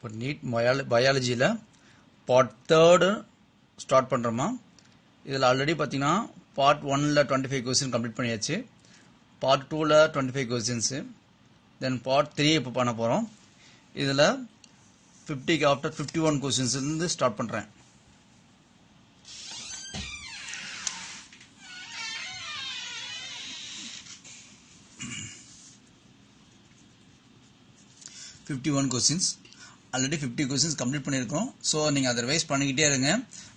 இப்போ NEET பயாலஜியில் part 3 start பண்ணுறோமா. இதில் ஆல்ரெடி பார்த்தீங்கன்னா பார்ட் 1ல் 25 கொஸ்டின் கம்ப்ளீட் பண்ணியாச்சு. பார்ட் 2ல் 25 கொஸ்டின்ஸு. தென் பார்ட் 3 இப்போ பண்ண போகிறோம். இதில் 50க்கு ஆஃப்டர் 51 கொஸ்டின்ஸ்லேருந்து ஸ்டார்ட் பண்ணுறேன். கொஸ்டின்ஸ் ஆல்ரெடி 50 கொஸ்டின்ஸ் கம்ப்ளீட் பண்ணியிருக்கோம். ஸோ நீங்கள் அதை ரிவைஸ் பண்ணிக்கிட்டே இருங்க,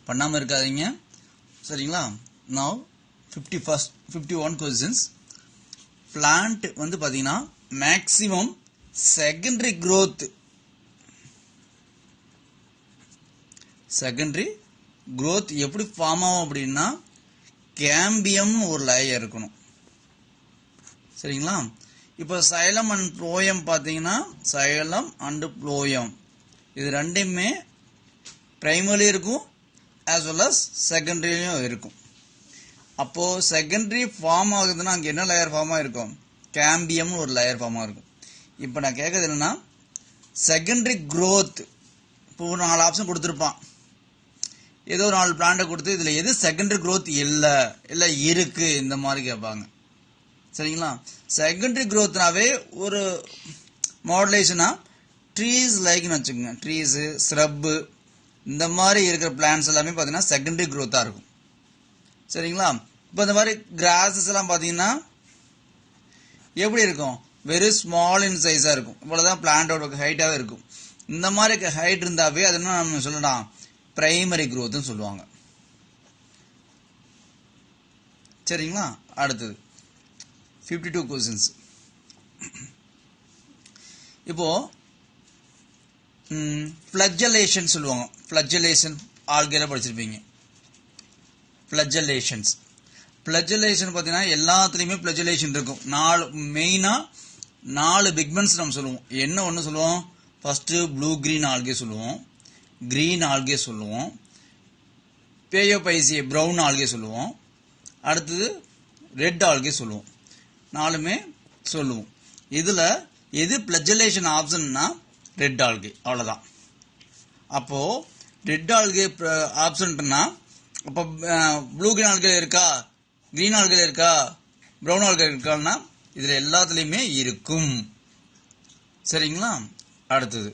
பண்ணாமல் இருக்காதீங்க, சரிங்களா. Now 51 questions. பிளான்ட் வந்து பார்த்தீங்கன்னா மேக்ஸிமம் செகண்டரி growth எப்படி ஃபார்ம் ஆகும் அப்படின்னா கேம்பியம் ஒரு லேயர் இருக்கணும், சரிங்களா. இப்போ சைலம் அண்ட் ப்ளோயம் பார்த்தீங்கன்னா சைலம் அண்ட் ப்ளோயம் இது ரெண்டுமே பிரைமரியும் இருக்கும் ஆஸ் வெல் அஸ் செகண்டரியும் இருக்கும். அப்போ செகண்டரி ஃபார்ம் ஆகுதுன்னா அங்கே என்ன லேயர் ஃபார்ம் ஆகிருக்கும்? கேம்பியம்னு ஒரு லேயர் ஃபார்ம் ஆகிருக்கும். இப்போ நான் கேட்கறது என்னன்னா செகண்டரி growth. இப்போ 4 ஆப்ஷன் கொடுத்துருப்பான், ஏதோ 4 பிளான்ட்டை கொடுத்து இதில் எது செகண்டரி growth இல்லை இருக்கு இந்த மாதிரி கேட்பாங்க, சரிங்களா. செகண்டரி growthனாவே ஒரு மாடுலேஷனா ட்ரீஸ் லைக்னு வச்சுக்கோங்க. ட்ரீஸு, ஸ்ரப்பு இந்த மாதிரி இருக்கிற பிளான்ஸ் எல்லாமே பார்த்தீங்கன்னா செகண்டரி growth-ஆ இருக்கும், சரிங்களா. இப்போ இந்த மாதிரி கிராஸஸ் எல்லாம் பார்த்தீங்கன்னா எப்படி இருக்கும்? வெரி ஸ்மால் இன் சைஸாக இருக்கும். இவ்வளோதான் பிளான்ட்டோட ஹைட்டாகவே இருக்கும். இந்த மாதிரி ஹைட் இருந்தாவே அது என்ன நம்ம சொல்லலாம்? பிரைமரி growthன்னு சொல்லுவாங்க, சரிங்களா. அடுத்தது 52 கொஸ்டின்ஸ். இப்போ ஃப்ளஜலேஷன் சொல்லுவாங்க. ஃப்ளஜலேஷன் ஆல்கைல படிச்சிருப்பீங்க. ஃப்ளஜலேஷன் பார்த்தீங்கன்னா எல்லாத்துலேயுமே ஃப்ளஜலேஷன் இருக்கும். 4 பிக்மெண்ட்ஸ் நம்ம சொல்லுவோம். என்ன ஒன்று சொல்லுவோம்? ஃபர்ஸ்ட் ப்ளூ கிரீன் ஆல்கே சொல்லுவோம், கிரீன் ஆல்கே சொல்லுவோம், பேயோபைசிய ப்ரௌன் ஆல்கே சொல்லுவோம், அடுத்தது ரெட் ஆல்கே சொல்லுவோம். 4மே சொல்லுவோம். இதில் எது ஃப்ளஜலேஷன் ஆப்ஷன்னா ரெட் ஆல்கே, அவ்வளோதான். அப்போது ரெட் ஆல்கே ஆப்ஷன்னா அப்போ ப்ளூ கிரீன் ஆல்கே இருக்கா, கிரீன் ஆல்கே இருக்கா, ப்ரௌன் ஆல்கே இருக்கான்னா இதில் எல்லாத்துலேயுமே இருக்கும், சரிங்களா. அடுத்தது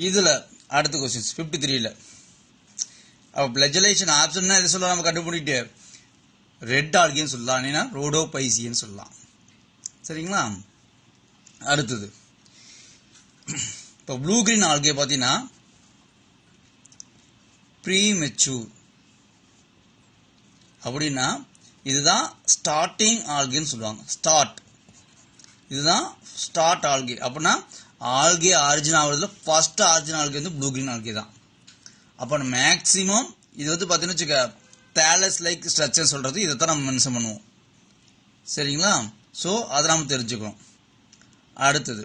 இதில் அடுத்த கொஸ்டின்ஸ் 53ல் அப்போ ஃப்ளஜலேஷன் ஆப்ஷன்னா எது சொல்லலாம்? நம்ம கண்டுபிடிட்டு ரெட் ஆல்கேன்னு சொல்லலாம், இல்லைன்னா ரோடோபைசியன்னு சொல்லலாம், சரிங்களா. அடுத்தது இப்போ ப்ளூ கிரீன் ஆல்கே பார்த்தீங்கன்னா ப்ரீமெச்சூர் அப்படின்னா இதுதான் ஸ்டார்டிங் ஆல்கேன்னு சொல்லுவாங்க. இதுதான் ஸ்டார்ட் ஆல்கே. அப்படின்னா ஆல்கே ஆரிஜின் ஆகுறதுல ஃபர்ஸ்ட் ஆரிஜின் ஆல்கே வந்து ப்ளூ கிரீன் ஆல்கே தான். அப்போ மேக்சிமம் இது வந்து பார்த்தீங்கன்னு வச்சுக்க தேலஸ் லைக் ஸ்ட்ரக்சர் சொல்றது இதை தான் நம்ம மென்ஷன் பண்ணுவோம், சரிங்களா. ஸோ அதை நம்ம தெரிஞ்சுக்கணும். அடுத்தது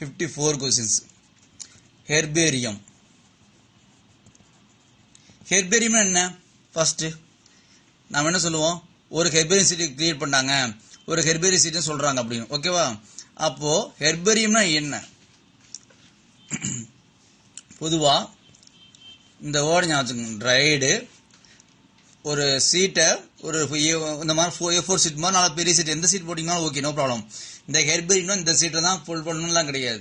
54 கொஸ்டின்ஸ். ஹெர்பேரியம் என்ன? ஃபர்ஸ்ட் நம்ம என்ன சொல்லுவோம்? ஒரு ஹெர்பேரியம் சீட் கிரியேட் பண்ணாங்க, ஒரு ஹெர்பேரியம் சீட்னு சொல்றாங்க அப்படின்னு, ஓகேவா. அப்போ ஹெர்பேரியம்னா என்ன? பொதுவா இந்த வேர்டு ஞாபகம், ட்ரைடு ஒரு சீட்டை ஒரு இந்த மாதிரி A4 சீட் மாதிரி 4 பெரிய சீட் எந்த சீட் போட்டிங்கனாலும் ஓகே, நோ ப்ராப்ளம். இந்த ஹெர்பேரியம்னா இந்த சீட்டை தான் ஃபுல் பண்ணணும்லாம் கிடையாது,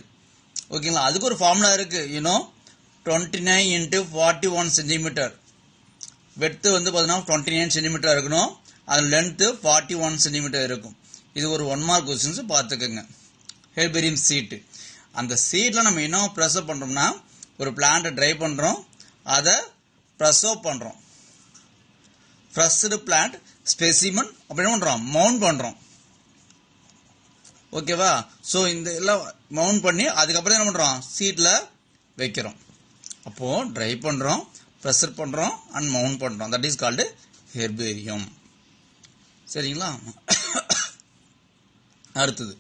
ஓகேங்களா. அதுக்கு ஒரு ஃபார்முலா இருக்கு. 29 × 41 சென்டிமீட்டர். வெட்டு வந்து பார்த்தீங்கன்னா 29 சென்டிமீட்டர் இருக்கணும், அது லென்த்து 41 சென்டிமீட்டர் இருக்கும். இது ஒரு 1 மார்க் கொஸ்டின்ஸ் பார்த்துக்கோங்க. ஹெர்பேரியம் சீட்டு, அந்த சீட்டில் நம்ம என்ன ப்ரெசர்வ் பண்ணுறோம்னா ஒரு பிளான்ட்டை ட்ரை பண்ணுறோம், அதை ப்ரெசர்வ் பண்ணுறோம். ஃப்ரெஷ்டு பிளான்ட் ஸ்பெசிமன் அப்படி என்ன பண்ணுறோம்? மவுண்ட் பண்ணுறோம், ஓகேவா. ஸோ இந்த எல்லாம் மவுண்ட் பண்ணி அதுக்கப்புறம் என்ன பண்ணுறோம்? சீட்டில் வைக்கிறோம். அப்போது ட்ரை பண்ணுறோம், ப்ரெஷர் பண்ணுறோம் அண்ட் மவுண்ட் பண்ணுறோம். தட் இஸ் கால்டு ஹெர்பேரியம், சரிங்களா. அடுத்தது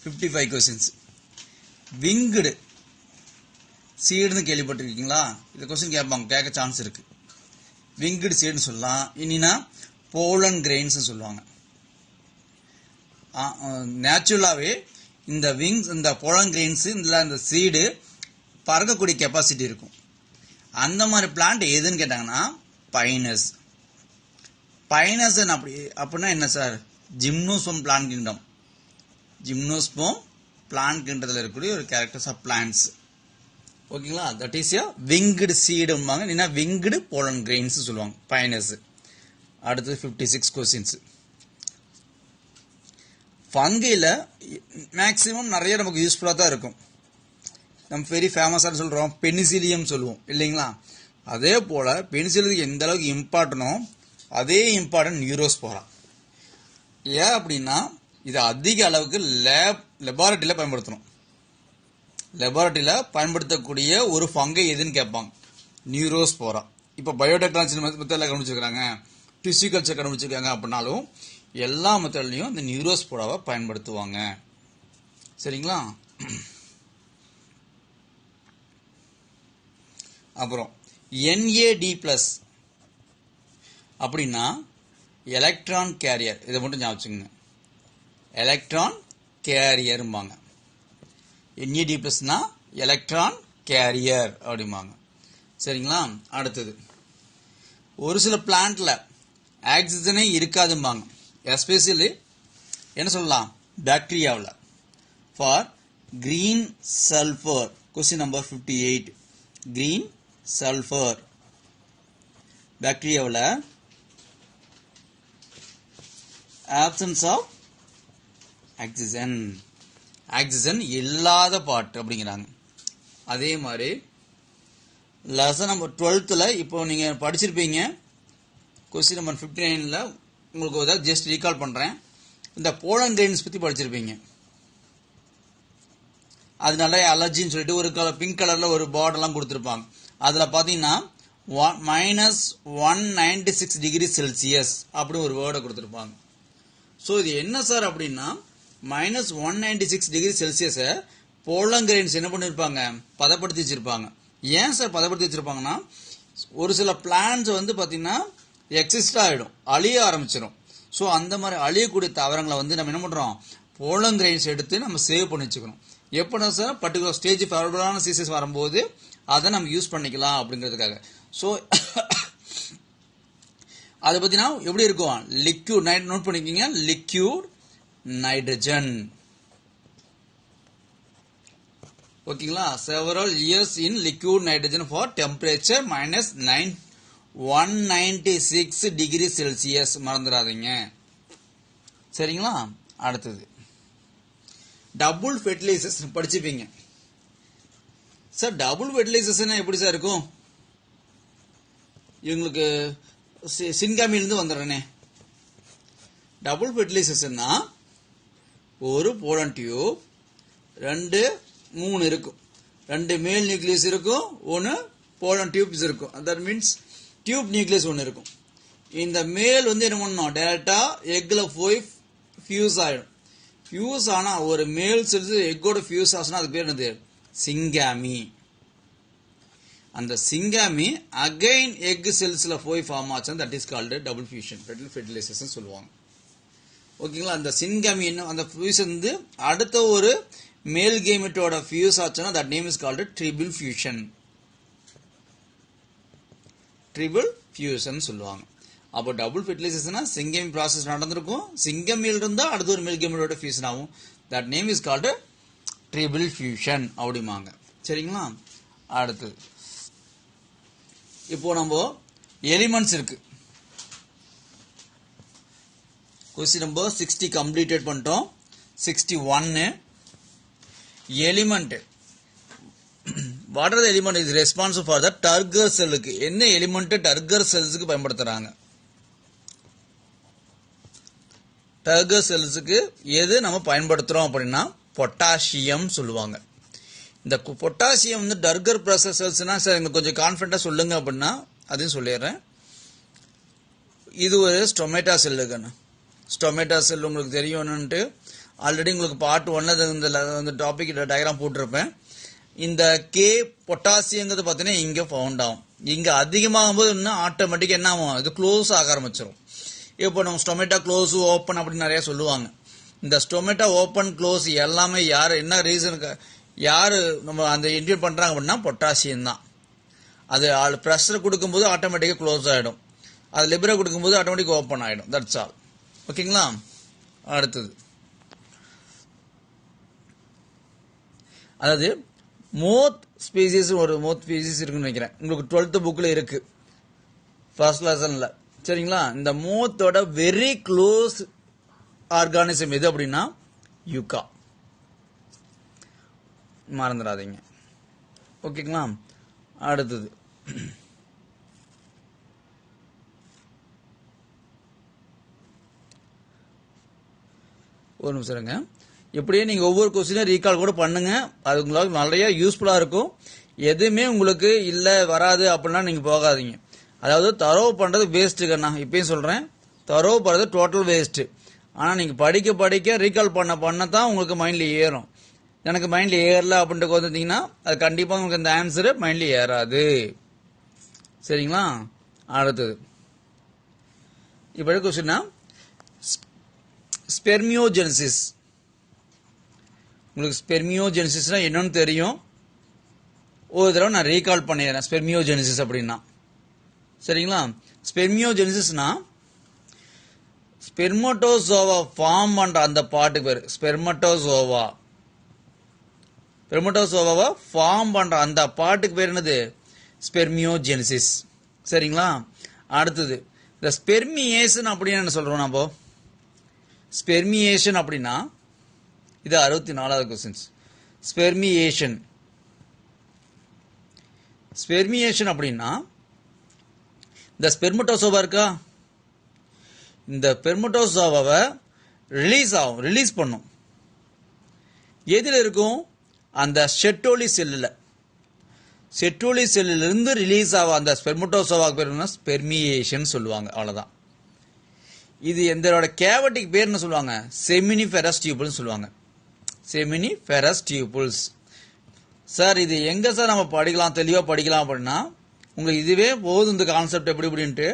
55 கொஸ்டின்ஸ். விங்டு சீடுன்னு கேள்விப்பட்டிருக்கீங்களா? இந்த கொஸ்டின் கேட்க சான்ஸ் இருக்கு. விங்டு சீடுன்னு சொல்லலாம், இனினா போலன் கிரெயின்ஸ் சொல்லுவாங்க. நேச்சுரலாகவே இந்த விங்ஸ் இந்த போலன் கிரெயின்ஸ் இந்த சீடு பறக்கக்கூடிய கெப்பாசிட்டி இருக்கும். அந்த மாதிரி பிளான்ட் எதுன்னு கேட்டாங்கன்னா பைனஸ். பைனஸ் அப்படின்னா என்ன சார்? Gymnosperm plant kingdom. Gymnosperm plant கிங்டத்தில் இருக்கக்கூடிய ஒரு கேரக்டர்ஸ் ஆஃப் பிளான்ட்ஸ். ஓகேங்களா? தட் இஸ் எ விங்டு சீடும்பாங்க, இல்லைன்னா விங்டு போலன் கிரெயின்ஸ் சொல்லுவாங்க பைனஸ். அடுத்தது 56 கொஸ்டின்ஸ். ஃபங்கையில் மேக்சிமம் நிறைய நமக்கு யூஸ்ஃபுல்லாக தான் இருக்கும். நம்ம வெரி ஃபேமஸாக சொல்கிறோம் பெனிசிலியம் சொல்லுவோம் இல்லைங்களா? அதே போல் பெனிசிலியத்துக்கு எந்த அளவுக்கு இம்பார்ட்டனோ அதே இம்பார்ட்டன்ட் நியூரோஸ்போரா. ஏன் அப்படின்னா இது அதிக அளவுக்கு லெபார்ட்டரியில் பயன்படுத்தணும். லெபார்ட்டரியில் பயன்படுத்தக்கூடிய ஒரு ஃபங்கை எதுன்னு கேட்பாங்க, நியூரோஸ்போரா. இப்போ பயோடெக்னாலஜி மெத்தடில் கண்டுபிடிச்சிருக்காங்க, டிஷ்யூ கல்ச்சர் கண்டுபிடிச்சிருக்காங்க அப்படின்னாலும் எல்லா மெத்தட்லையும் இந்த நியூரோஸ்போராவை பயன்படுத்துவாங்க. சரிங்களா? அப்புறம் NAD+ அப்படின்னா எலக்ட்ரான் கேரியர். இதை மட்டும் ஞாபகம் வச்சுக்கோங்க, எலக்ட்ரான் கேரியர்பாங்க. NAD+னா எலக்ட்ரான் கேரியர் அப்படிம்பாங்க. சரிங்களா? அடுத்தது ஒரு சில பிளான்ட்ல ஆக்சிஜனே இருக்காதும்பாங்க. எஸ்பெஷலி என்ன சொல்லலாம், பாக்டீரியாவில். For green sulphur. Question number 58. Green sulphur பாக்டீரியாவில் ஆப்சன்ஸ் ஆஃப் ஆக்சிஜன், ஆக்சிஜன் இல்லாத பாட்டு அப்படிங்கிறாங்க. அதே மாதிரி லெசன் நம்பர் 12th இப்போ நீங்கள் படிச்சிருப்பீங்க. கொஸ்டின் நம்பர் 59 உங்களுக்கு ஏதாவது ஜஸ்ட் ரீகால் பண்ணுறேன். இந்த போலன் கிரெயின்ஸ் பற்றி படிச்சிருப்பீங்க. அதனால அலர்ஜின்னு சொல்லிட்டு ஒரு பிங்க் கலரில் ஒரு பார்டர்லாம் கொடுத்துருப்பாங்க. அதில் பார்த்தீங்கன்னா -196 டிகிரி செல்சியஸ் அப்படி ஒரு வேர்டை கொடுத்துருப்பாங்க. ஸோ இது என்ன சார் அப்படின்னா -196 டிகிரி செல்சியஸை போலன் கிரெயின்ஸ் என்ன பண்ணியிருப்பாங்க, பதப்படுத்தி வச்சிருப்பாங்க. ஏன் சார் பதப்படுத்தி வச்சிருப்பாங்கன்னா ஒரு சில பிளான்ஸ் வந்து பார்த்தீங்கன்னா எக்ஸிஸ்ட் ஆகிடும், அழிய ஆரம்பிச்சிடும். ஸோ அந்த மாதிரி அழியக்கூடிய தாவரங்களை வந்து நம்ம என்ன பண்ணுறோம், போலன் கிரெயின்ஸ் எடுத்து நம்ம சேவ் பண்ணி வச்சுக்கணும். எப்படின்னா சார் பர்டிகுலர் ஸ்டேஜ் ஃபேவரபிளான சீசஸ் வரும்போது அதை நம்ம யூஸ் பண்ணிக்கலாம் அப்படிங்கிறதுக்காக. ஸோ அதை பார்த்தீங்கன்னா எப்படி இருக்கும், லிக்யூட் நோட் பண்ணிக்கிங்க, லிக்யூட் நைட்ரஜன். ஓகேங்களா? Several years in liquid nitrogen for temperature -196 degree Celsius. மறந்துடாதீங்க. சரிங்களா? அடுத்தது டபுள் ஃபெர்டிலைசேஷன் படிச்சுப்பீங்க சார். டபுள் ஃபெர்டிலைசேஷன் எப்படி சார் இருக்கும்? இவங்களுக்கு சின்காமிலிருந்து வந்துடுறேனே. டபுள் ஃபெர்டிலைசேஷன்னா ஒரு போலன் டியூப் 2-3 இருக்கும், 2 மேல் நியூக்ளியஸ் இருக்கும், 1 போலன் டியூப்ஸ் இருக்கும். தட் மீன்ஸ் டியூப் நியூக்ளியஸ் 1 இருக்கும். இந்த மேல் வந்து என்ன பண்ணணும், டைரக்டா எக்ல போய் ஃபியூஸ் ஆயிடும். ஃபியூஸ் ஆனா ஒரு மேல் செல்ஸ் எக்கோட ஃபியூஸ் ஆச்சுன்னா அதுக்கு பேர் என்னது, சிங்காமி. அந்த சிங்காமி அகைன் எக் செல்ஸ்ல போய் ஃபார்ம் ஆச்சுன்னா that is called double fusion, double fertilisation சொல்லுவாங்க. ஓகேங்களா? அந்த சின்காமி என்ன, அந்த ஃபியூஷன் வந்து அடுத்த ஒரு மேல் கேமெட்டோட ஃபியூஸ் ஆச்சுன்னா that name is called triple fusion. Triple fusion சொல்லுவாங்க. அப்போ டபுள் ஃபெர்டிலைசேஷனா சிங்கமி ப்ராசஸ் நடந்திருக்கும், சிங்கமில் இருந்தா அடுத்த ஒரு மேல் கேமெட்டோட ஃபியூஷன் ஆகும். That name is called triple fusion அப்படிமாங்க. சரிங்களா? அடுத்து இப்போ நம்ம எலிமெண்ட்ஸ் இருக்கு. கொஸ்டின் நம்பர் 60 கம்ப்ளீட்டட் பண்ணிட்டோம். 61 element. What are the element is responsible for the turgor செல்லுக்கு? என்ன எலிமெண்ட் டர்கர் செல்ஸுக்கு பயன்படுத்துறாங்க? டர்கர் செல்ஸுக்கு எது நம்ம பயன்படுத்துறோம் அப்படின்னா பொட்டாசியம் சொல்லுவாங்க. இந்த பொட்டாசியம் வந்து டர்கர் ப்ராசஸ் செல்ஸ்னா சார் எங்களுக்கு கொஞ்சம் கான்ஃபிடண்டா சொல்லுங்க அப்படின்னா அதையும் சொல்லிடுறேன். இது ஒரு ஸ்டொமேட்டா செல்லுக்குன்னு. ஸ்டொமேட்டா செல் உங்களுக்கு தெரியணும்ட்டு ஆல்ரெடி உங்களுக்கு பார்ட் 1 இந்த டாபிக் டயக்ராம் போட்டிருப்பேன். இந்த கே பொட்டாசியங்கிறது பார்த்தீங்கன்னா இங்கே ஃபவுண்ட் ஆகும். இங்கே அதிகமாகும் போது இன்னும் ஆட்டோமேட்டிக்காக என்ன ஆகும், இது க்ளோஸ் ஆக ஆரம்பிச்சிடும். இப்போ நம்ம ஸ்டொமேட்டா க்ளோஸ் ஓப்பன் அப்படின்னு நிறைய சொல்லுவாங்க. இந்த ஸ்டொமேட்டோ ஓப்பன் க்ளோஸ் எல்லாமே யார் என்ன ரீசனுக்கு யார் நம்ம அந்த இன்டியூட் பண்ணுறாங்க அப்படின்னா பொட்டாசியம் தான். அது ப்ரெஷர் கொடுக்கும்போது ஆட்டோமேட்டிக்காக க்ளோஸ் ஆகிடும், அது லிபரை கொடுக்கும்போது ஆட்டோமேட்டிக்காக ஓப்பன் ஆகிடும். That's all. ஓகேங்களா? அடுத்தது அதாவது மோத் ஸ்பீசிஸ், ஒரு மோத் ஸ்பீசிஸ் இருக்குன்னு நினைக்கிறேன், உங்களுக்கு 12th புக்கில் இருக்கு ஃபர்ஸ்ட் லெசன்ல. சரிங்களா? இந்த மோத்தோட வெரி க்ளோஸ் ஆர்கானிசம் எது அப்படின்னா யூகா, மறந்துடாதீங்க. ஓகேங்களா? அடுத்தது ஒரு நிமிஷம் இருங்க. இப்படியே நீங்க ஒவ்வொரு கொஸ்டினும் ரீகால் கூட பண்ணுங்க, அது உங்களுக்கு நிறைய யூஸ்ஃபுல்லா இருக்கும். எதுவுமே உங்களுக்கு இல்ல வராது அப்படின்னா நீங்க போகாதீங்க. அதாவது தரவு பண்றது வேஸ்ட்டுங்க, நான் இப்பயும் சொல்றேன், தரவு பண்றது டோட்டல் வேஸ்ட். ஆனா நீங்க படிக்க படிக்க ரீகால் பண்ண தான் உங்களுக்கு மைண்ட்ல ஏறும். எனக்கு மைண்ட்ல ஏறல அப்படின்ட்டு வந்துட்டீங்கன்னா அது கண்டிப்பா உங்களுக்கு இந்த ஆன்சர் மைண்ட்ல ஏறாது. சரிங்களா? அடுத்தது இப்ப கொஸ்டின் ஸ்பெர்மியோஜெனிசிஸ். உங்களுக்கு ஸ்பெர்மியோஜெனிசிஸ்னா என்னன்னு தெரியும், ஒரு தடவை நான் ரீகால் பண்ணிடுறேன். ஸ்பெர்மியோஜெனிசிஸ் அப்படின்னா சரிங்களா? ஸ்பெர்மியோஜெனிசிஸ்னா ஸ்பெர்மட்டோசோவா ஃபார்ம் பண்ற அந்த பாட்டுக்கு பேரு ஸ்பெர்மட்டோசோவா. ஸ்பெர்மட்டோசோவாவை ஃபார்ம் பண்ற அந்த பாட்டுக்கு பேர் என்னது? ஸ்பெர்மியோஜெனிசிஸ். சரிங்களா? அடுத்தது இந்த ஸ்பெர்மியேஷன் அப்படின்னு என்ன சொல்றோம் நம்ம? ஸ்பெர்மியேஷன் அப்படின்னா இது 64வது கொஸ்டின்ஸ். ஸ்பெர்மியேஷன் ஸ்பெர்மியேஷன் அப்படின்னா இந்த ஸ்பெர்மட்டோசோவா இருக்கா, இந்த ஸ்பெர்மட்டோசோவாவை ரிலீஸ் பண்ணும். எதில் இருக்கும்? அந்த செட்டோலி செல்லில். செட்டோலி செல்லில் இருந்து ரிலீஸ் ஆகும் அந்த ஸ்பெர்மட்டோசோவா பேர் ஸ்பெர்மியேஷன் சொல்லுவாங்க. அவ்வளவுதான். இது எந்தோட கேவட்டிக் பேர்னு சொல்லுவாங்க? செமினிஃபெரஸ் டியூபிள்ஸ் சொல்லுவாங்க. Seminiferous tubules. சார் இது எங்க சார் நம்ம படிக்கலாம், தெளிவா படிக்கலாம் அப்படின்னா உங்களுக்கு இதுவே போதும் இந்த கான்செப்ட் எப்படி இப்படின்ட்டு.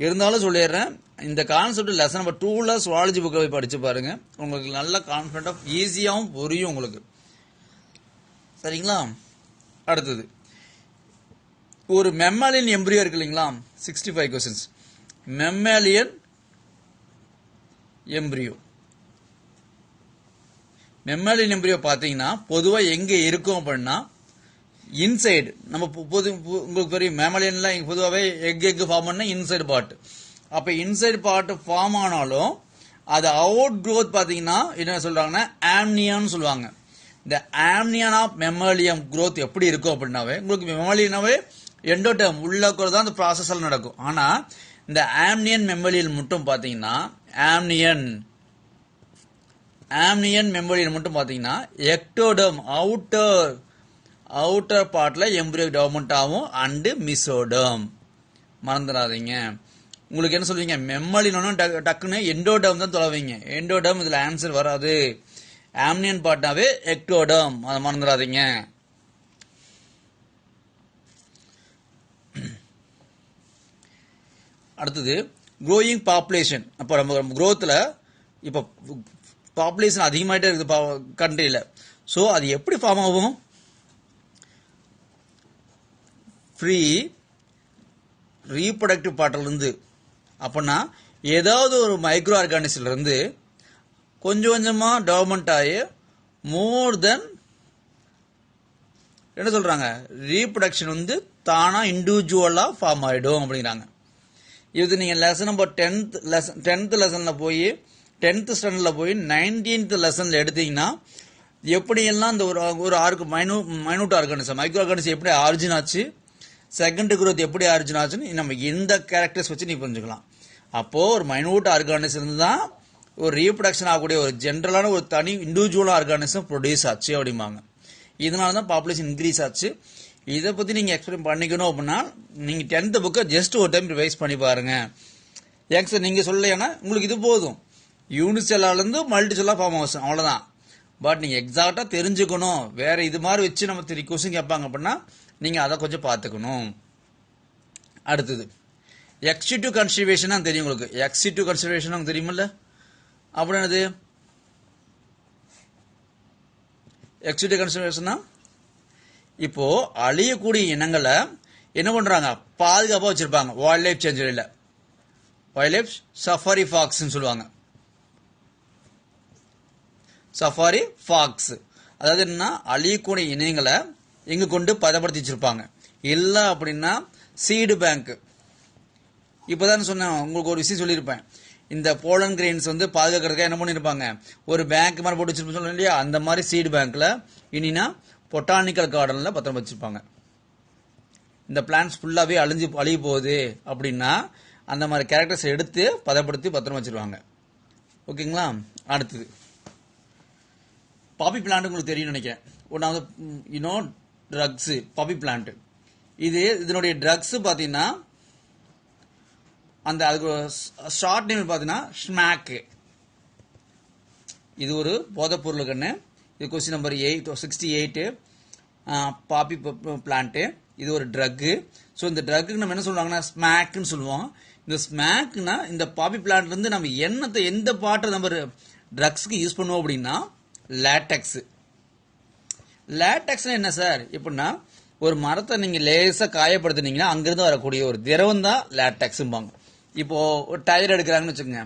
இருந்தாலும் சொல்லிடுறேன், இந்த கான்செப்ட் லெசன் நம்பர் 2ல சுவாலஜி புக்கை போய் படிச்சு பாருங்க, உங்களுக்கு நல்ல கான்ஃபிடென்ட் ஈஸியாகவும் புரியும் உங்களுக்கு. சரிங்களா? அடுத்தது ஒரு மெம்மாலியன் எம்பிரியோ இருக்கு இல்லைங்களா? 65 கொஸ்டின்ஸ். மெம்மாலியன் எம்பிரியோ பாத்தீங்கன்னா பொதுவா எங்க இருக்கும் அப்படின்னா இன்சைடு. நம்ம உங்களுக்கு தெரியும் மேமலியன்ல பொதுவாகவே எக் ஃபார்ம் பண்ண இன்சைடு பார்ட். அப்ப இன்சைடு பார்ட் ஃபார்ம் ஆனாலும் அது அவுட் க்ரோத் பாத்தீங்கன்னா என்ன சொல்றாங்கன்னா ஆம்னியான்னு சொல்லுவாங்க. இந்த ஆம்னியன் ஆஃப் மெமாலியம் க்ரோத் எப்படி இருக்கும் அப்படின்னாவே உங்களுக்கு மெமாலியனாவே எண்டோடெர்ம் உள்ள தான் அந்த ப்ராசஸ் எல்லாம் நடக்கும். ஆனா இந்த ஆம்னியன் மெமோலியல் மட்டும் பாத்தீங்கன்னா ஆம்னியன் மெமோலியல் மட்டும் பாத்தீங்கன்னா எக்டோடெர்ம் அவுட்டர் பார்ட்ல எம்பிரியோ டெவலப்மெண்ட் ஆகும் அண்ட் மிசோடெர்ம். மறந்துடாதீங்க. உங்களுக்கு என்ன சொல்வீங்க? மெம்மலின் டக்குன்னு எண்டோடெர்ம் தான் தொலைவீங்க. எண்டோடெர்ம் இதுல ஆன்சர் வராது. ஆம்னியன் பார்ட்னாவே எக்டோடெர்ம், அதை மறந்துடாதீங்க. அடுத்தது க்ரோயிங் பாப்புலேஷன். அப்ப நம்ம க்ரோத்ல இப்ப பாப்புலேஷன் அதிகமாயிட்டே இருக்குது கண்ட்ரியில. சோ அது எப்படி ஃபார்ம் ஆகும்? ஃப்ரீ ரீப்ரொடக்டிவ் பார்ட்ல இருந்து. அப்படின்னா ஏதாவது ஒரு மைக்ரோ ஆர்கானிசம்ல இருந்து கொஞ்சம் கொஞ்சமா டெவலப்மெண்ட் ஆகி மோர் தென் என்ன சொல்றாங்க, ரீப்ரொடக்ஷன் வந்து தானா இண்டிவிஜுவலா ஃபார்ம் ஆயிடும் அப்படிங்கிறாங்க. இது நீங்க லெசன் நம்பர் 10th லெசன்ல போய் 10th ஸ்டாண்டர்ட்ல போய் 19th லெசன்ல எடுத்தீங்கன்னா எப்படியெல்லாம் இந்த ஒரு ஆர்க் மைனூட் ஆர்கானிசம் மைக்ரோ ஆர்கானிசம் எப்படி ஆரிஜின் ஆச்சு, செகண்ட் குரோத் எப்படி ஆரிஜின் ஆச்சுன்னு நம்ம இந்த கேரக்டர்ஸ் வச்சு நீ புரிஞ்சுக்கலாம். அப்போ ஒரு மைனூட் ஆர்கானிசம் தான் ஒரு ரீப்ரொடக்ஷன் ஆகக்கூடிய ஒரு ஜென்ரலான ஒரு தனி இண்டிவிஜுவல் ஆர்கானிசம் ப்ரொடியூஸ் ஆச்சு அப்படிம்பாங்க. இதனால தான் பாப்புலேஷன் இன்க்ரீஸ் ஆச்சு. இதை பத்தி நீங்க எக்ஸ்பிளைன் பண்ணிக்கணும் அப்படின்னா நீங்க 10th புக்கை ஜஸ்ட் ஒரு டைம் ரிவைஸ் பண்ணி பாருங்க. சார் நீங்க சொல்லலைன்னா உங்களுக்கு இது போதும். யூனிசெல்லால இருந்து மல்டி செல்லா ஃபார்ம் ஆகும், அவ்வளவுதான். பட் நீங்க எக்ஸாக்டா தெரிஞ்சுக்கணும். வேற இது மாதிரி வச்சு நம்ம 3 கொஸ்டின் கேட்பாங்க அப்படின்னா நீங்க அதை கொஞ்சம் பார்த்துக்கணும். அடுத்தது எக்ஸிடிவ் கன்சர்வேஷன் தெரியும் உங்களுக்கு. எக்ஸிடிவ் கன்சர்வேஷன் தெரியுமில்ல? அப்படின்னது எக்ஸிக்யூட்டிவ் கன்சர்வேஷன்னா இப்போ அழியக்கூடிய இனங்களை என்ன பண்றாங்க, பாதுகாப்பா வச்சிருப்பாங்க. வைல்ட் லைஃப் சேஞ்சுரியில வைல்ட் லைஃப் சஃபாரி ஃபாக்ஸ்ன்னு சொல்லுவாங்க. சஃபாரி ஃபாக்ஸ் அதாவது என்னன்னா அழியக்கூடிய இனங்களை எங்க கொண்டு பதப்படுத்தி வச்சிருப்பாங்க. இல்ல அப்படின்னா சீடு பேங்க். இப்பதான் சொன்னேன், உங்களுக்கு ஒரு விஷயம் சொல்லியிருப்பேன். இந்த போலன் கிரெயின்ஸ் வந்து பாதுகாக்கிறதுக்காக என்ன பண்ணிருப்பாங்க, ஒரு பேங்க் மாதிரி போட்டு வச்சிருப்போம் சொல்ல இல்லையா, அந்த மாதிரி சீடு பேங்க்ல இனினா பொட்டானிக்கல் கார்டன்ல பத்திரம் வச்சிருப்பாங்க. இந்த பிளான்ஸ் ஃபுல்லாவே அழிய போகுது அப்படின்னா அந்த மாதிரி கேரக்டர்ஸ் எடுத்து பதப்படுத்தி பத்திரம் வச்சிருவாங்க. ஓகேங்களா. அடுத்தது பாப்பி பிளான்ட் உங்களுக்கு தெரியும் நினைக்கிறேன். ஒன்னாவது யூனோ ட்ரக்ஸ். பாப்பி பிளான்ட் இதனுடைய ட்ரக்ஸ் பாத்தீங்கன்னா அந்த அதுக்கு ஷார்ட் நேம் பாத்தீங்கன்னா ஸ்மாக். இது ஒரு போதைப் பொருள் கண்ணு. இது கொஸ்டின் நம்பர் 68. பாப்பி பிளான்ட் இது ஒரு ட்ரக். ஸோ இந்த ட்ரக்கு நம்ம என்ன சொல்றாங்கன்னா ஸ்மாக்னு சொல்லுவோம். இந்த ஸ்மாக்னா இந்த பாப்பி பிளான்ட்ல இருந்து நம்ம எந்த பாட்டை நம்ம ட்ரக்ஸ்க்கு யூஸ் பண்ணுவோம் அப்படின்னா லேட்டெக்ஸ். லேட்டெக்ஸ் என்ன சார், எப்படின்னா ஒரு மரத்தை நீங்க லேசா காயப்படுத்தினீங்கன்னா அங்கிருந்து வரக்கூடிய ஒரு திரவம் தான் லேட்டெக்ஸ்பாங்க. இப்போ ஒரு டயர் எடுக்கிறாங்கன்னு வச்சுக்கோங்க,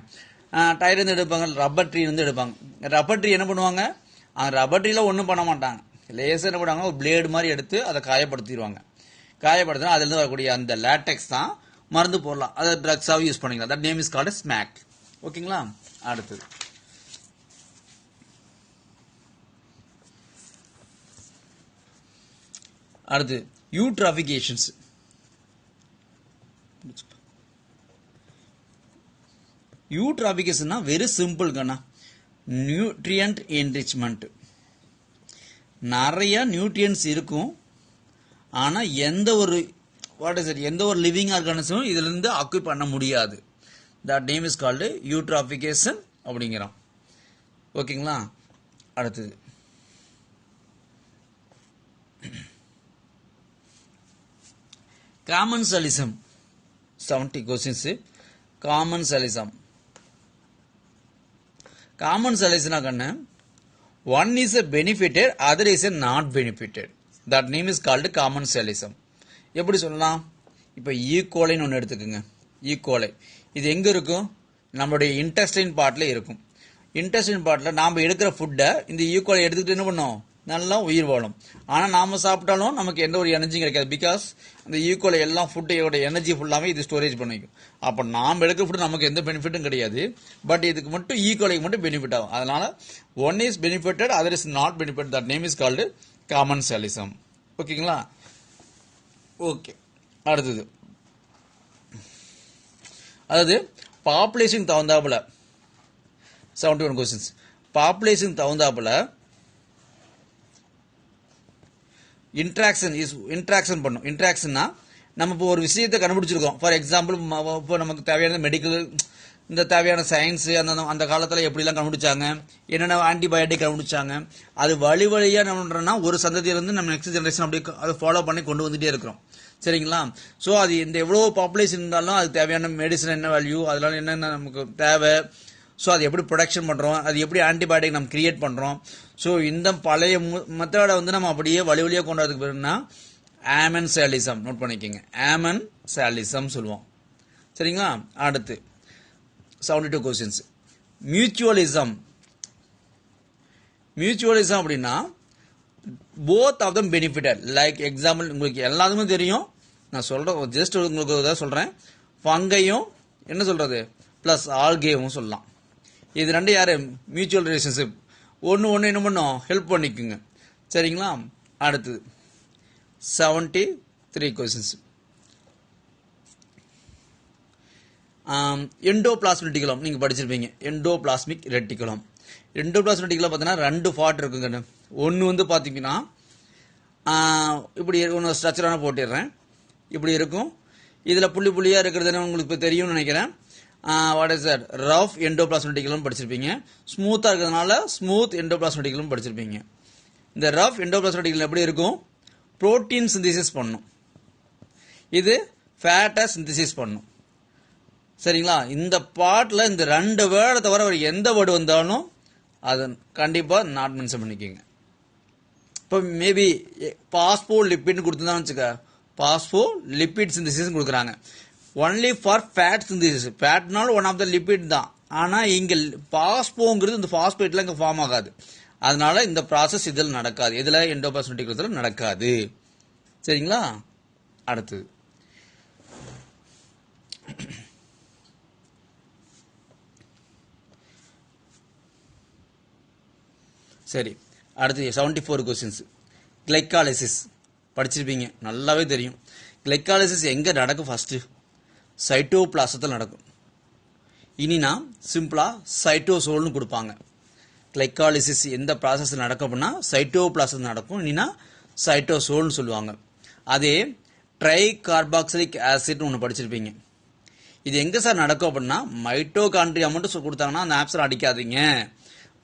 டயர் இருந்து எடுப்பாங்க, ரப்பர் ட்ரீ இருந்து எடுப்பாங்க. ரப்பர் ட்ரீ என்ன பண்ணுவாங்க, ரப்பர் ட்ரீல ஒன்றும் பண்ண மாட்டாங்க, லேசா என்ன பண்ணுவாங்க ஒரு பிளேடு மாதிரி எடுத்து அதை காயப்படுத்திடுவாங்க. காயப்படுத்தினா அதுல இருந்து வரக்கூடிய அந்த லேட்டெக்ஸ் தான் மருந்து போடலாம், அதை ட்ரக்ஸாக யூஸ் பண்ணிக்கலாம். That name is called smack. ஓகேங்களா. அடுத்தது யூட்ராஃபிகேஷன்ஸ். யூட்ராஃபிகேஷன்னா வெரி சிம்பிள் கண்ணா, நியூட்ரியன்ட் என்ரிச்மெண்ட். நிறைய நியூட்ரியன்ஸ் இருக்கும், ஆனா எந்த ஒரு லிவிங் ஆர்கானிசமும் இதுல இருந்து ஆக்குபை பண்ண முடியாது. தட் நேம் இஸ் கால்டு யூட்ராஃபிகேஷன் அப்படிங்கிறோம். ஓகேங்களா. அடுத்தது காமன்சாலிசம். 70 கொஸ்டின்ஸ். காமன்சாலிசம். காமன்சாலிசம்னா கண்ணு, one is a benefited, other is a not benefited. That name is called commensalism. எப்படி சொல்லலாம், இப்போ ஈகோலைன்னு ஒன்று எடுத்துக்கோங்க. ஈகோலை இது எங்க இருக்கும், நம்மளுடைய இன்டெஸ்டைன் பார்ட்ல இருக்கும். இன்டெஸ்டைன் பார்ட்ல நாம எடுக்கிற ஃபுட்டை இந்த ஈகோலை எடுத்துக்கிட்டு என்ன பண்ணோம், நல்லா உயிர் வாழும். ஆனா நாம சாப்பிட்டாலும் நமக்கு எந்த ஒரு எனர்ஜியும் கிடைக்காது. பிகாஸ் அந்த ஈக்குவல் எல்லாம் ஃபுட்டோட எனர்ஜி ஃபுல்லாமே இது ஸ்டோரேஜ் பண்ணிக்கும். அப்ப நாம எடுக்கிற ஃபுட் நமக்கு எந்த பெனிஃபிட்டும் கிடையாது. பட் இதுக்கு மட்டும் ஈக்குவலுக்கு மட்டும் பெனிஃபிட் ஆகும். அதனால one is benefitted, other is not benefit. That name is called commensalism. ஓகேங்களா. ஓகே. அடுத்தது அதாவது பாப்புலேஷன் தகுந்தாப்புல 71 கொஸ்டின்ஸ். பாப்புலேஷன் தகுந்தாப்புல இன்ட்ராக்ஷன் பண்ணும். இன்ட்ராக்ஷன்னா நம்ம இப்போ ஒரு விஷயத்தை கண்டுபிடிச்சிருக்கோம். ஃபார் எக்ஸாம்பிள் இப்போ நமக்கு தேவையான மெடிக்கல், இந்த தேவையான சயின்ஸ் அந்த காலத்தில் எப்படிலாம் கண்டுபிடிச்சாங்க, என்னென்ன ஆன்டிபயோட்டிக் கண்டுபிடிச்சாங்க, அது வழியா நம்ம ஒரு சந்ததியிலிருந்து நம்ம நெக்ஸ்ட் ஜெனரேஷன் அப்படி அதை ஃபாலோ பண்ணி கொண்டு வந்துட்டே இருக்கிறோம். சரிங்களா. ஸோ அது இந்த எவ்வளோ பாப்புலேஷன் இருந்தாலும் அது தேவையான மெடிசன் என்ன வேல்யூ, அதனால என்னென்ன நமக்கு தேவை, ஸோ அது எப்படி ப்ரொடக்ஷன் பண்ணுறோம், அது எப்படி ஆன்டிபயோட்டிக் நம்ம கிரியேட் பண்ணுறோம். ஸோ இந்த பழைய மெத்தடை வந்து நம்ம அப்படியே வழியாக கொண்டாடுறதுக்கு பேருன்னா ஆமன்சாலிசம். நோட் பண்ணிக்கோங்க, ஆமன்சாலிசம் சொல்லுவோம். சரிங்களா. அடுத்து 72 கொஸ்டின்ஸ். மியூச்சுவலிசம். மியூச்சுவலிசம் அப்படின்னா both of them benefited. Like example உங்களுக்கு எல்லாத்துக்குமே தெரியும், நான் சொல்றேன் ஜஸ்ட் உங்களுக்கு ஏதாவது சொல்றேன். ஃபங்கையும் என்ன சொல்றது பிளஸ் ஆல்கேவும் சொல்லலாம். இது ரெண்டு யாரு மியூச்சுவல் ரிலேஷன்ஷிப், ஒன்று என்ன பண்ணும் ஹெல்ப் பண்ணிக்குங்க. சரிங்களா. அடுத்தது 73 கொஸ்டின்ஸ். எண்டோபிளாஸ்மிக் ரெட்டிகுலம் நீங்க படிச்சிருப்பீங்க. Endoplasmic reticulum. எண்டோபிளாஸ்மிக் ரெட்டிகுலம் பார்த்தீங்கன்னா 2 பார்ட் இருக்குங்க. ஒன்று வந்து பார்த்தீங்கன்னா இப்படி ஒன்று ஸ்ட்ரக்சரான போட்டிடுறேன், இப்படி இருக்கும். இதில் புள்ளி புள்ளியாக இருக்கிறதுன்னு உங்களுக்கு இப்போ தெரியும்னு நினைக்கிறேன். What is that, rough endoplasmic reticulum படிச்சிருப்பீங்க. ஸ்மூத்தாக இருக்கிறதுனால ஸ்மூத் எண்டோபிளாஸ்மிக் ரெட்டிகுலம் படிச்சிருப்பீங்க. இந்த ரஃப் எண்டோபிளாஸ்மிக் ரெட்டிகுலம் எப்படி இருக்கும், புரோட்டீன் சிந்தசிஸ் பண்ணும், இது ஃபேட்டை சிந்தசிஸ் பண்ணும். சரிங்களா. இந்த பார்ட்டில் இந்த 2 வேர்டை தவிர எந்த வேர்டு வந்தாலும் அதை கண்டிப்பாக நாட் மென்ஷன் பண்ணிக்கோங்க. இப்போ மேபி பாஸ்போ லிப்பிட்னு கொடுத்துருந்தான்னு வச்சுக்க, பாஸ்போ லிப்பிட் சிந்தசிஸ் கொடுக்குறாங்க. Only for fat synthesis. ஃபேட்னாலும் ஒன் ஆஃப் த லிப்பிட் தான். ஆனால் இங்கே பாஸ்போங்கிறது இந்த பாஸ்பேட்ல இங்கே ஃபார்ம் ஆகாது. அதனால இந்த ப்ராசஸ் இதில் நடக்காது. இதில் எண்டோபிளாஸ்மிக் ரெட்டிகுலத்தில் நடக்காது. சரிங்களா? அடுத்தது சரி, அடுத்து 74 கொஸ்டின்ஸ். கிளைகாலிசிஸ் படிச்சிருப்பீங்க, நல்லாவே தெரியும். கிளைகாலிசிஸ் எங்க நடக்கும்? ஃபர்ஸ்ட் சைட்டோபிளாசத்தில் நடக்கும். இனினா சிம்பிளா சைட்டோசோல்னு கொடுப்பாங்க. கிளைகாலிசிஸ் எந்த ப்ராசஸ் நடக்கும் அப்படின்னா சைட்டோபிளாசம் நடக்கும். இனினா சைட்டோசோல்னு சொல்லுவாங்க. அதே ட்ரை கார்பாக்சிலிக் ஆசிட்னு ஒன்று படிச்சிருப்பீங்க. இது எங்க சார் நடக்கும் அப்படின்னா மைட்டோகாண்ட்ரியா மட்டும் கொடுத்தாங்கன்னா அந்த ஆப்ஷன் அடிக்காதீங்க.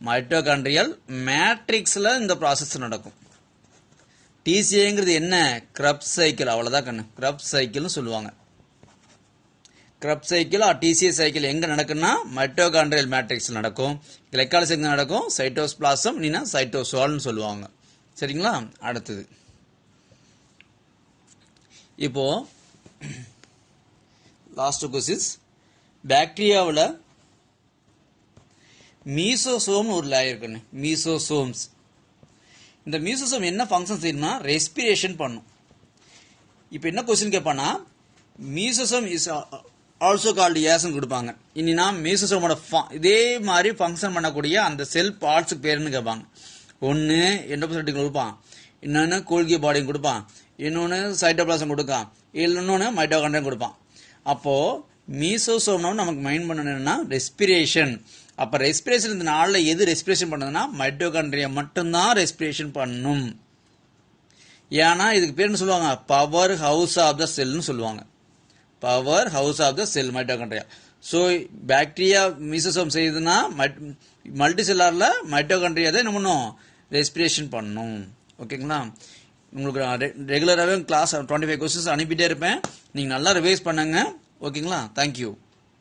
மைட்டோகாண்ட்ரியல் மேட்ரிக்ஸ்ல இந்த ப்ராசஸ் நடக்கும். டிசிஏங்கிறது என்ன? கிரப் சைக்கிள், அவ்வளவுதான் கண்ணு. கிரப் சைக்கிள்னு சொல்லுவாங்க. கிரப் சைக்கிள் டிசிஏ சைக்கிள் எங்க நடக்குன்னா மைட்டோகாண்ட்ரியல் மேட்ரிக்ஸ் நடக்கும். கிளைகாலிசிஸ் எங்க நடக்கும்? சைட்டோபிளாசம் இல்லைன்னா சைட்டோசோல்னு சொல்லுவாங்க. சரிங்களா? அடுத்தது இப்போ லாஸ்ட் கொஸ்டின்ஸ். பாக்டீரியாவில் மீசோசோம் ஒரு லேயர் இருக்குன்னு, மீசோசோம்ஸ். இந்த மீசோசோம் என்ன ஃபங்க்ஷன் செய்யணும்னா ரெஸ்பிரேஷன் பண்ணும். இப்போ என்ன கொஸ்டின் கேட்பானா மீசோசோம் இஸ் ஆல்சோ கால்டு ஏஸ்ன்னு கொடுப்பாங்க. இனினா மீசோசோமோட இதே மாதிரி ஃபங்க்ஷன் பண்ணக்கூடிய அந்த செல் பார்ட்ஸுக்கு பேருன்னு கேட்பாங்க. ஒன்று எண்டோபிளாஸ்மிக் கொடுப்பான், இன்னொன்று கோல்கி பாடியும் கொடுப்பான், இன்னொன்று சைட்டோபிளாசம் கொடுப்பான், இன்னொன்று மைட்டோகாண்ட்ரியம் கொடுப்பான். அப்போ மீசோசோம்னா நமக்கு மைண்ட் பண்ணணும்னா ரெஸ்பிரேஷன். அப்ப ரெஸ்பிரேஷன் இந்த நாளில் எது ரெஸ்பிரேஷன் பண்ணுதுன்னா மைட்டோகாண்ட்ரியம் மட்டும்தான் ரெஸ்பிரேஷன் பண்ணும். ஏன்னா இதுக்கு பேர் என்ன சொல்லுவாங்க? பவர் ஹவுஸ் ஆஃப் த செல்னு சொல்லுவாங்க. Power house of the cell mitochondria. So bacteria mesosome செய்யுதுன்னா மல்டி செல்லார்ல மைட்டோகாண்ட்ரியா தான் என்ன பண்ணும்? ரெஸ்பிரேஷன் பண்ணும். ஓகேங்களா? உங்களுக்கு ரெகுலராகவே கிளாஸ் 25 கொஸ்டின்ஸ் அனுப்பிட்டே இருப்பேன். நீங்கள் நல்லா ரிவைஸ் பண்ணுங்க. ஓகேங்களா? தேங்க்யூ.